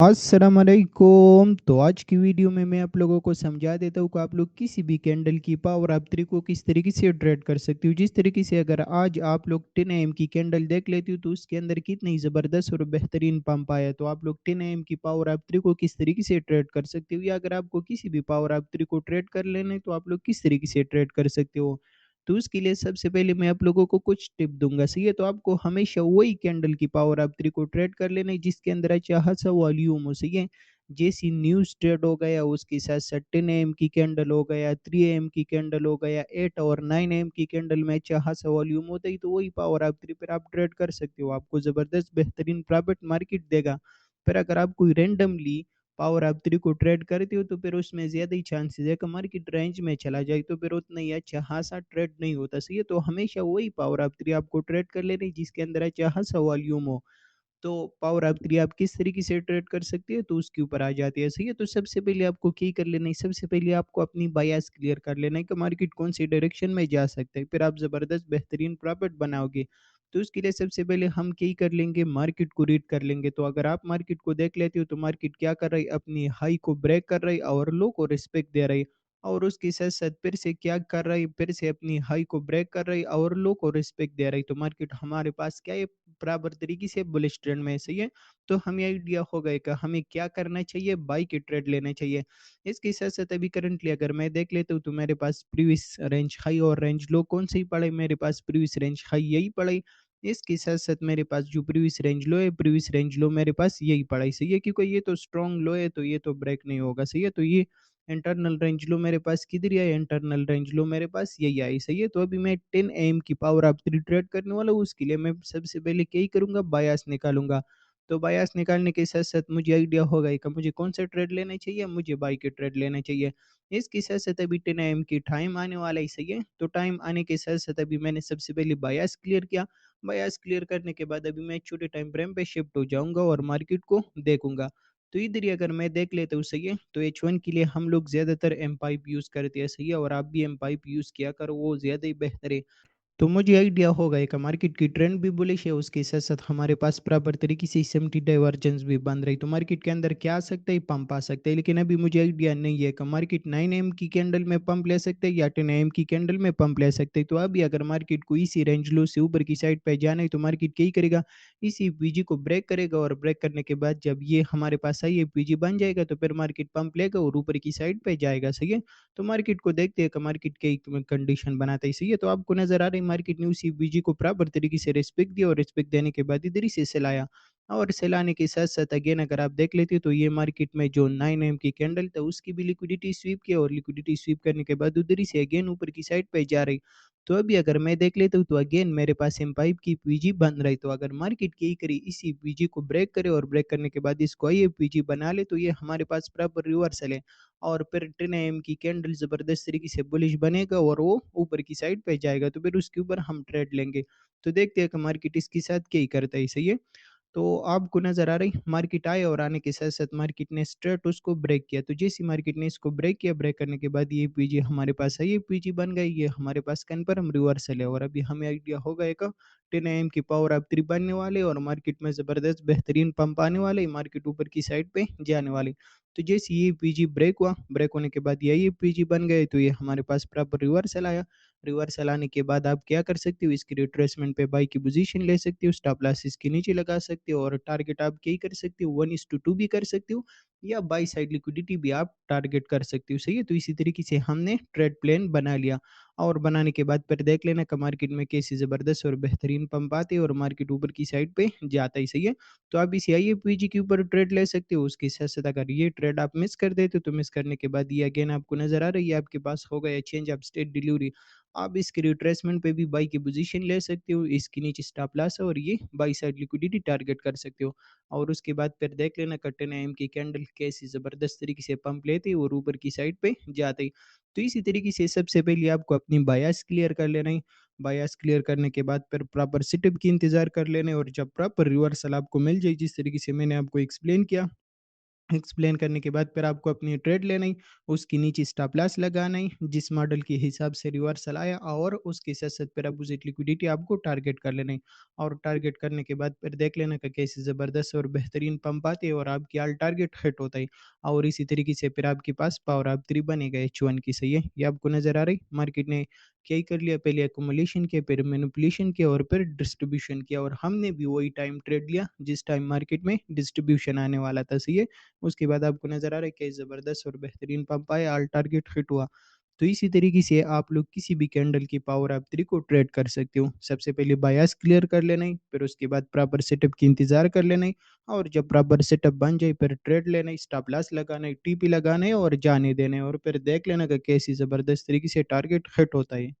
अस्सलामुअलैकुम। तो आज की वीडियो में मैं आप लोगों को समझा देता हूँ कि आप लोग किसी भी कैंडल की पावर ऑफ 3 को किस तरीके से ट्रेड कर सकते हो। जिस तरीके से अगर आज आप लोग 10 एम की कैंडल देख लेते हो तो उसके अंदर कितनी ज़बरदस्त और बेहतरीन पंप आया। तो आप लोग 10 एम की पावर ऑफ 3 को किस तरीके से ट्रेड कर सकते हो, या अगर आपको किसी भी पावर ऑफ 3 को ट्रेड कर लेना है तो आप लोग किस तरीके से ट्रेड कर सकते हो। तो उसके लिए सबसे पहले मैं आप लोगों को कुछ टिप दूंगा, सही है। तो आपको हमेशा वही कैंडल की पावर ऑफ 3 को ट्रेड कर लेना है जिसके अंदर अच्छा खासा वॉल्यूम हो, सही है। जैसी न्यूज़ ट्रेड हो गया, उसके साथ साथ 10 एम की कैंडल हो गया, 3 एम की कैंडल हो गया, 8 और 9 एम की कैंडल में अच्छा खासा वॉल्यूम होता है, तो वही पावर ऑफ 3 पर आप ट्रेड कर सकते हो। आपको ज़बरदस्त बेहतरीन प्रॉफिट मार्केट देगा। पर अगर आप कोई रैंडमली पावर आप 3 को ट्रेड करते हो तो फिर उसमें ज़्यादा ही चांसेस है कि मार्केट रेंज में चला जाए, तो फिर उतना ही अच्छा खासा ट्रेड नहीं होता, सही है। तो हमेशा वही पावर आप 3 आपको ट्रेड कर लेनी है जिसके अंदर अच्छा खासा वॉल्यूम हो। तो पावर ऑफ 3 आप किस तरीके से ट्रेड कर सकते हैं तो उसके ऊपर आ जाती है, सही है। तो सबसे पहले आपको क्या कर लेना है, सबसे पहले आपको अपनी बायस क्लियर कर लेना है कि मार्केट कौन सी डायरेक्शन में जा सकता है, फिर आप ज़बरदस्त बेहतरीन प्रॉफिट बनाओगे। तो उसके लिए सबसे पहले हम क्या कर लेंगे, मार्केट को रीड कर लेंगे। तो अगर आप मार्केट को देख लेते हो तो मार्केट क्या कर रही है, अपनी हाई को ब्रेक कर रही है और लो को रिस्पेक्ट दे रही है। और उसके साथ साथ फिर से क्या कर रही है, फिर से अपनी हाई को ब्रेक कर रही है और लो को रिस्पेक्ट दे रही है। तो मार्केट हमारे पास क्या है, बराबर तरीके से बुलिश ट्रेंड में है, सही है। तो हमें आइडिया हो गया कि हमें क्या करना चाहिए, बाई के ट्रेड लेना चाहिए। इसके साथ साथ अभी करंटली अगर मैं देख लेता हूँ तो मेरे पास प्रीवियस रेंज हाई और रेंज लो कौन सी पड़े, मेरे पास प्रीवियस रेंज हाई यही पड़े। इसके साथ साथ मेरे पास जो प्रीवियस रेंज लो है, प्रीवियस रेंज लो मेरे पास यही पड़ा है, सही है। क्योंकि ये तो स्ट्रॉन्ग लो है तो ये तो ब्रेक नहीं होगा, सही है। तो ये इंटरनल रेंज लो मेरे पास किधर है, इंटरनल रेंज लो मेरे पास यही आई, सही है। तो अभी मैं 10 एम की पावर आप 3 ट्रेड करने वाला हूँ। उसके लिए मैं सबसे पहले क्या ही करूंगा, बायस निकालूंगा। तो बायस निकालने के साथ साथ मुझे आइडिया होगा कि मुझे कौन सा ट्रेड लेना चाहिए, मुझे बाई के ट्रेड लेना चाहिए। इसके साथ साथ अभी 10 एम की टाइम आने वाला है, सही है। तो टाइम आने के साथ साथ अभी मैंने सबसे पहले बायस क्लियर किया। बायस क्लियर करने के बाद अभी मैं छोटे टाइम फ्रेम पे शिफ्ट हो जाऊंगा और मार्केट को देखूंगा। तो इधर ही अगर मैं देख लेता हूँ, सही है। तो H1 के लिए हम लोग ज़्यादातर एम पाइप यूज़ करते हैं, सही है। और आप भी एम पाइप यूज़ किया करो, वो ज़्यादा ही बेहतर है। तो मुझे आइडिया होगा एक मार्केट की ट्रेंड भी बुलिश है, उसके साथ साथ हमारे पास प्रॉपर तरीके से एसएमटी डाइवर्जेंस भी बन रही। तो मार्केट के अंदर क्या आ सकता है, पंप आ सकता है। लेकिन अभी मुझे आइडिया नहीं है कि मार्केट 9 एम की कैंडल में पंप ले सकते हैं या 10 एम की कैंडल में पंप ले सकते हैं। तो अभी अगर मार्केट को इसी रेंज लो से ऊपर की साइड पे जाना है तो मार्केट क्या ही करेगा, इसी पीजी को ब्रेक करेगा। और ब्रेक करने के बाद जब ये हमारे पास आई ये पीजी बन जाएगा तो फिर मार्केट पंप लेगा और ऊपर की साइड पे जाएगा, सही है। तो मार्केट को देखते हैं कि मार्केट की कंडीशन बनाता है, सही है। तो आपको नजर आ रही मार्केट ने उसी बीजी को प्रॉपर तरीके से रिस्पेक्ट दिया और रिस्पेक्ट देने के बाद इधर ही से सिलाया। और सिलाने के साथ साथ अगेन अगर आप देख लेते हो तो ये मार्केट में जो 9 एम की कैंडल था उसकी भी लिक्विडिटी स्वीप किया, और लिक्विडिटी स्वीप करने के बाद उधर ही से अगेन ऊपर की साइड पे जा रही। तो अभी अगर मैं देख लेता हूँ तो अगेन मेरे पास एम पाइप की पीजी बन रही। तो अगर मार्केट यही करे, इसी पीजी को ब्रेक करे और ब्रेक करने के बाद इसको ये पीजी बना ले, तो ये हमारे पास प्रॉपर रिवर्सल है। और फिर 10 एम की कैंडल ज़बरदस्त तरीके से बुलिश बनेगा और वो ऊपर की साइड पे जाएगा, तो फिर उसके ऊपर हम ट्रेड लेंगे। तो देखते हैं कि मार्केट इसके साथ क्या ही करता है, सही है। तो आपको नज़र आ रही मार्केट आए और आने के साथ साथ मार्केट ने स्ट्रेट उसको ब्रेक किया। तो जैसी मार्केट ने इसको ब्रेक किया, ब्रेक करने के बाद ये पीजी हमारे पास है, ये पीजी बन गई, ये हमारे पास कन्फर्म रिवर्सल है। और अभी हमें आइडिया होगा एक 10 एम की पावर आप 3 बनने वाले और मार्केट में ज़बरदस्त बेहतरीन पंप आने वाले, मार्केट ऊपर की साइड पे जाने वाली। तो जैसे ये पीजी ब्रेक हुआ, ब्रेक होने के बाद ये पीजी बन गए, तो ये हमारे पास प्रॉपर रिवर्सल आया। रिवर्सल आने के बाद आप क्या कर सकते हो, इसकी रिट्रेसमेंट पे बाई की पोजीशन ले सकते हो, स्टॉप लॉस इसके नीचे लगा सकते हो, और टारगेट आप क्या ही कर सकते हो, 1:2 भी कर सकते हो, या बाई साइड लिक्विडिटी भी आप टारगेट कर सकते हो, सही है। तो इसी तरीके से हमने ट्रेड प्लान बना लिया। और बनाने के बाद फिर देख लेना कि मार्केट में कैसी ज़बरदस्त और बेहतरीन पंप आते हैं और मार्केट ऊपर की साइड पे जाता ही, सही है। तो आप इस आईएपीजी के ऊपर ट्रेड ले सकते हो। उसके साथ साथ अगर ये ट्रेड आप मिस कर देते हो तो मिस करने के बाद ये अगेन आपको नजर आ रही है, आपके पास हो गया चेंज ऑफ स्टेट डिलीवरी। आप इसके रिट्रेसमेंट पे भी बाई की पोजीशन ले सकते हो, इसके नीचे स्टॉप लॉस है और ये बाई साइड लिक्विडिटी टारगेट कर सकते हो। और उसके बाद फिर देख लेना कट्टन एम की कैंडल कैसी ज़बरदस्त तरीके से पंप लेती है और ऊपर की साइड पे जाती है। तो इसी तरीके से सबसे पहले आपको अपनी बायस क्लियर कर लेना है। बायस क्लियर करने के बाद फिर प्रॉपर सेटअप की इंतज़ार कर लेना है, और जब प्रॉपर रिवर्सल आपको मिल जाए जिस तरीके से मैंने आपको एक्सप्लेन किया, एक्सप्लेन करने के बाद फिर आपको अपनी ट्रेड लेना ही, उसके नीचे स्टॉप लॉस लगाना ही, जिस मॉडल के हिसाब से रिवर्सल आया और उसके साथ-साथ फिर अपोज़िट लिक्विडिटी आपको टारगेट कर लेना है। और टारगेट करने के बाद फिर देख लेना कि कैसे ज़बरदस्त और बेहतरीन पंप आते हैं और आपकी ऑल टारगेट हिट होता है। और इसी तरीके से फिर आपके पास पावर ऑफ 3 बनेगा H1 की, सही है? ये आपको नज़र आ रहा है? मार्केट ने क्या ही कर लिया, पहले एक्यूमुलेशन किया, फिर मैनिपुलेशन किया और फिर डिस्ट्रीब्यूशन किया, और हमने भी वही टाइम ट्रेड लिया जिस टाइम मार्केट में डिस्ट्रीब्यूशन आने वाला था, सही है? उसके बाद आपको नज़र आ रहा है कि ज़बरदस्त और बेहतरीन पंप आया, ऑल टारगेट हिट हुआ। तो इसी तरीके से आप लोग किसी भी कैंडल की पावर ऑफ 3 को ट्रेड कर सकते हो। सबसे पहले बायस क्लियर कर लेना है, फिर उसके बाद प्रॉपर सेटअप की इंतज़ार कर लेना है, और जब प्रॉपर सेटअप बन जाए फिर ट्रेड लेना है, स्टॉप लॉस लगाना है, टीपी लगाना है और जाने देना है, और फिर देख लेना कि कैसी ज़बरदस्त तरीके से टारगेट हिट होता है।